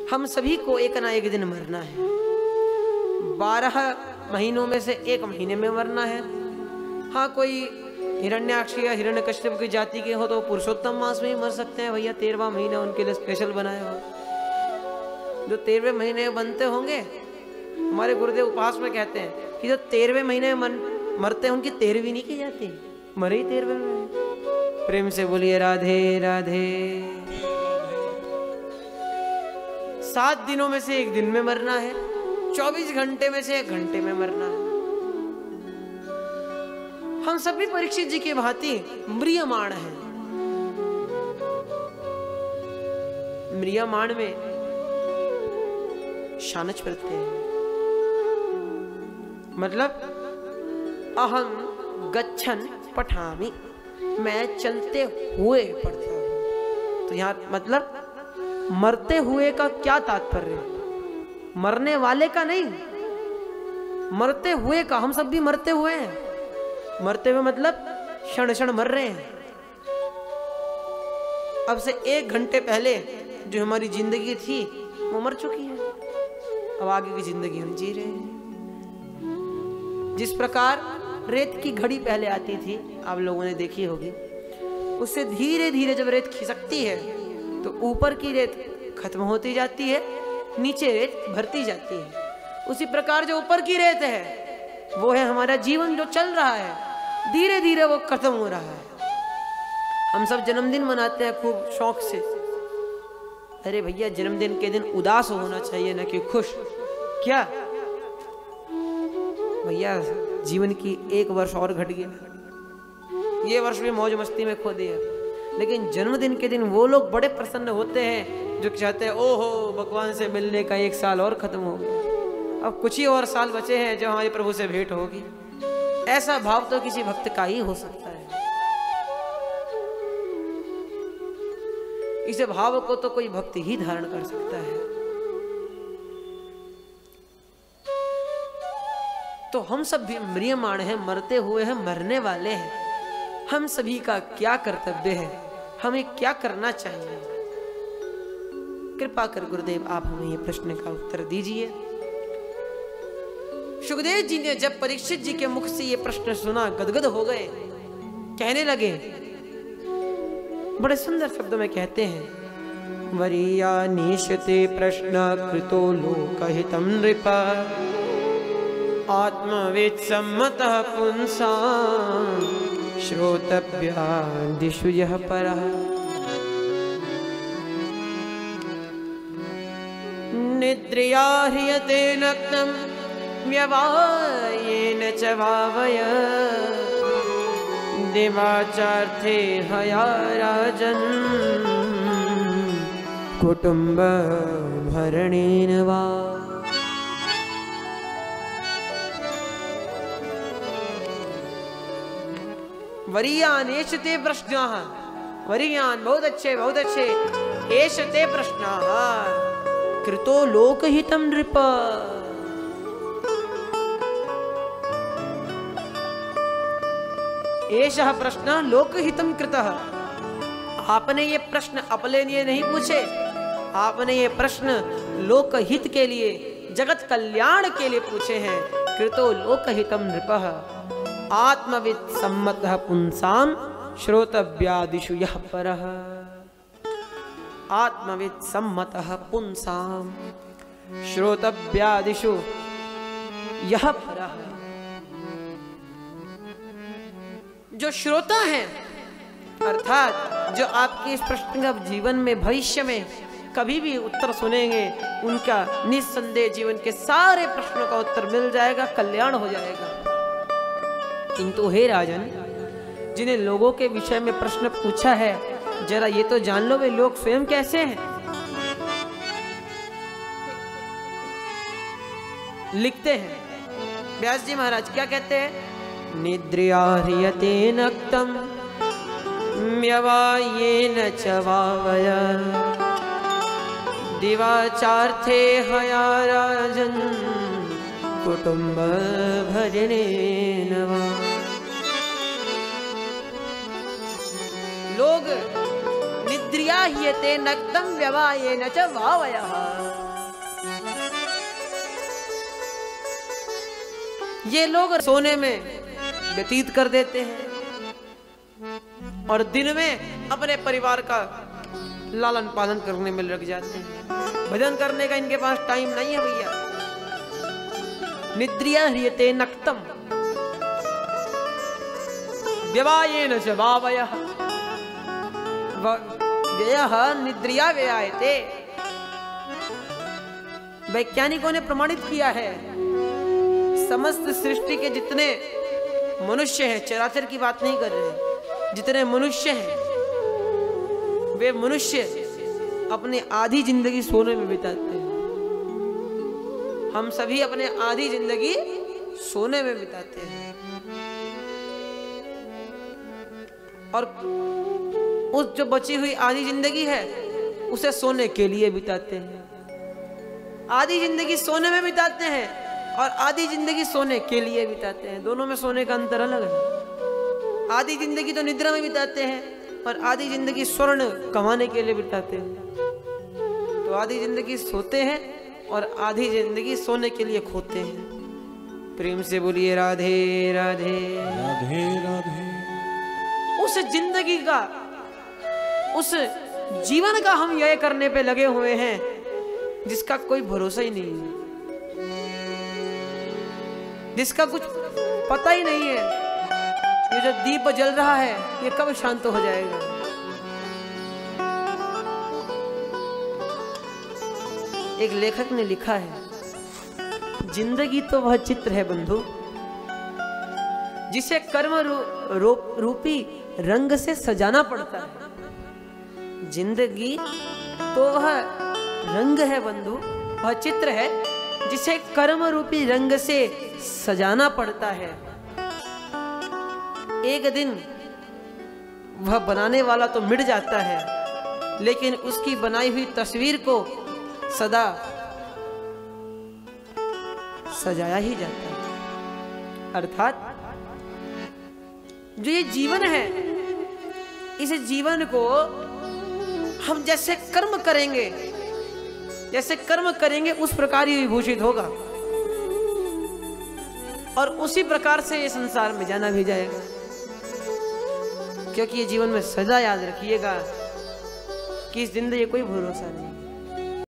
हम सभी को एक ना एक दिन मरना है। 12 महीनों में से एक महीने में मरना है। हाँ, कोई हिरण्याक्ष या हिरण्यकश्यप की जाति के हो तो पुरुषोत्तम मास में ही मर सकते हैं भैया, 13वां महीना उनके लिए स्पेशल बनाया हो। जो 13वें महीने बनते होंगे, हमारे गुरुदेव उपास में कहते हैं कि जो 13वें महीने में मरते हैं उनकी 13वीं नहीं की जाती, मरे ही 13वें में। प्रेम से बोलिए राधे राधे। 7 दिनों में से एक दिन में मरना है, 24 घंटे में से 1 घंटे में मरना है। हम सभी परीक्षित जी की भांति म्रियमाण हैं। म्रियमाण में शानच प्रत्यय है, मतलब अहम गच्छन पठामि, मैं चलते हुए पढ़ता हूं। तो यहां मतलब मरते हुए का क्या तात्पर्य है? मरने वाले का नहीं, मरते हुए का। हम सब भी मरते हुए हैं। मरते हुए मतलब क्षण क्षण मर रहे हैं। अब से 1 घंटे पहले जो हमारी जिंदगी थी वो मर चुकी है, अब आगे की जिंदगी हम जी रहे हैं। जिस प्रकार रेत की घड़ी पहले आती थी, आप लोगों ने देखी होगी, उससे धीरे धीरे जब रेत खिसकती है तो ऊपर की रेत खत्म होती जाती है, नीचे रेत भरती जाती है। उसी प्रकार जो ऊपर की रेत है वो है हमारा जीवन जो चल रहा है, धीरे धीरे वो खत्म हो रहा है। हम सब जन्मदिन मनाते हैं खूब शौक से। अरे भैया, जन्मदिन के दिन उदास होना चाहिए ना कि खुश। क्या भैया, जीवन की 1 वर्ष और घट गया, ये वर्ष भी मौज मस्ती में खो दिया। लेकिन जन्मदिन के दिन वो लोग बड़े प्रसन्न होते हैं जो चाहते हैं ओहो भगवान से मिलने का 1 साल और खत्म हो गया, अब कुछ ही और साल बचे हैं जो हमारे प्रभु से भेंट होगी। ऐसा भाव तो किसी भक्त का ही हो सकता है। इस भाव को तो कोई भक्त ही धारण कर सकता है। तो हम सब भी म्रियमाण हैं, मरते हुए हैं, मरने वाले हैं। हम सभी का क्या कर्तव्य है, हमें क्या करना चाहिए? कृपा कर गुरुदेव आप हमें ये प्रश्न का उत्तर दीजिए। सुखदेव जी ने जब परीक्षित जी के मुख से ये प्रश्न सुना, गदगद हो गए, कहने लगे, बड़े सुंदर शब्दों में कहते हैं, वरीयानीशते प्रश्न कृतो लोकहितं नृप आत्मवेद सम्मतः पुंसां श्रोतव्यादिषु यः परः। निद्रया ह्रियते नक्तं व्यवायेन च वावय दिवाचार्थे हया राजन् कुटुम्ब भरणेन वा। वरीयान एषते प्रश्नाः, वरीयान बहुत अच्छे बहुत अच्छे, एषते प्रश्नाः कृतो लोकहितं नृप। एषः प्रश्न लोकहितं कृतः। आपने ये प्रश्न अपने लिए नहीं पूछे, आपने ये प्रश्न लोकहित के लिए, जगत कल्याण के लिए पूछे हैं। कृतो लोकहितं नृपः आत्मविद सम्मतः पुंसां श्रोतव्यादिषु यः परः। आत्मविद सम्मतः पुंसां श्रोतव्यादिषु यः परः। जो श्रोता हैं, अर्थात जो आपके इस प्रश्न का जीवन में भविष्य में कभी भी उत्तर सुनेंगे, उनका निस्संदेह जीवन के सारे प्रश्नों का उत्तर मिल जाएगा, कल्याण हो जाएगा। किंतु हे राजन, जिन्हें लोगों के विषय में प्रश्न पूछा है, जरा ये तो जान लो वे लोग स्वयं कैसे हैं। लिखते हैं व्यास जी महाराज, क्या कहते हैं? निद्रया ह्रियते नक्तं व्यवायेन च वावय दिवाचार्थे हया राजन् कुटुम्ब भरणेन वा। लोग निद्रिया निद्रिया ह्यते नक्तम व्यवायेन च भावयः। ये लोग सोने में व्यतीत कर देते हैं और दिन में अपने परिवार का लालन पालन करने में लग जाते हैं। भजन करने का इनके पास टाइम नहीं है भैया। निद्रिया ह्रियते नक्तम व्यवायेन च भावयः। व्ययः निद्रिया व्ययायते। वैज्ञानिकों ने प्रमाणित किया है, समस्त सृष्टि के जितने मनुष्य हैं, चराचर की बात नहीं कर रहे, जितने मनुष्य हैं वे मनुष्य अपनी आधी जिंदगी सोने में बिताते हैं। हम सभी अपने आधी जिंदगी सोने में बिताते हैं और उस जो बची हुई आधी जिंदगी है उसे सोने के लिए बिताते हैं। आधी जिंदगी सोने में बिताते हैं और आधी जिंदगी सोने के लिए बिताते हैं। दोनों में सोने का अंतर अलग है। आधी जिंदगी तो निद्रा में बिताते हैं और आधी जिंदगी स्वर्ण कमाने के लिए बिताते हैं। तो आधी जिंदगी सोते हैं और आधी जिंदगी सोने के लिए खोते हैं। प्रेम से बोलिए राधे राधे राधे राधे। उस जिंदगी का, उस जीवन का हम व्यय करने पे लगे हुए हैं जिसका कोई भरोसा ही नहीं है, जिसका कुछ पता ही नहीं है। ये जो दीप जल रहा है ये कब शांत हो जाएगा। एक लेखक ने लिखा है, जिंदगी तो वह चित्र है बंधु जिसे कर्म रूपी रंग से सजाना पड़ता है। जिंदगी तो वह रंग है बंधु, वह चित्र है जिसे कर्म रूपी रंग से सजाना पड़ता है। एक दिन वह बनाने वाला तो मिट जाता है, लेकिन उसकी बनाई हुई तस्वीर को सदा सजाया ही जाता है। अर्थात जो ये जीवन है, इस जीवन को हम जैसे कर्म करेंगे, जैसे कर्म करेंगे उस प्रकार ही विभूषित होगा और उसी प्रकार से ये संसार में जाना भी जाएगा। क्योंकि ये जीवन में सदा याद रखिएगा कि इस जिंदगी कोई भरोसा नहीं।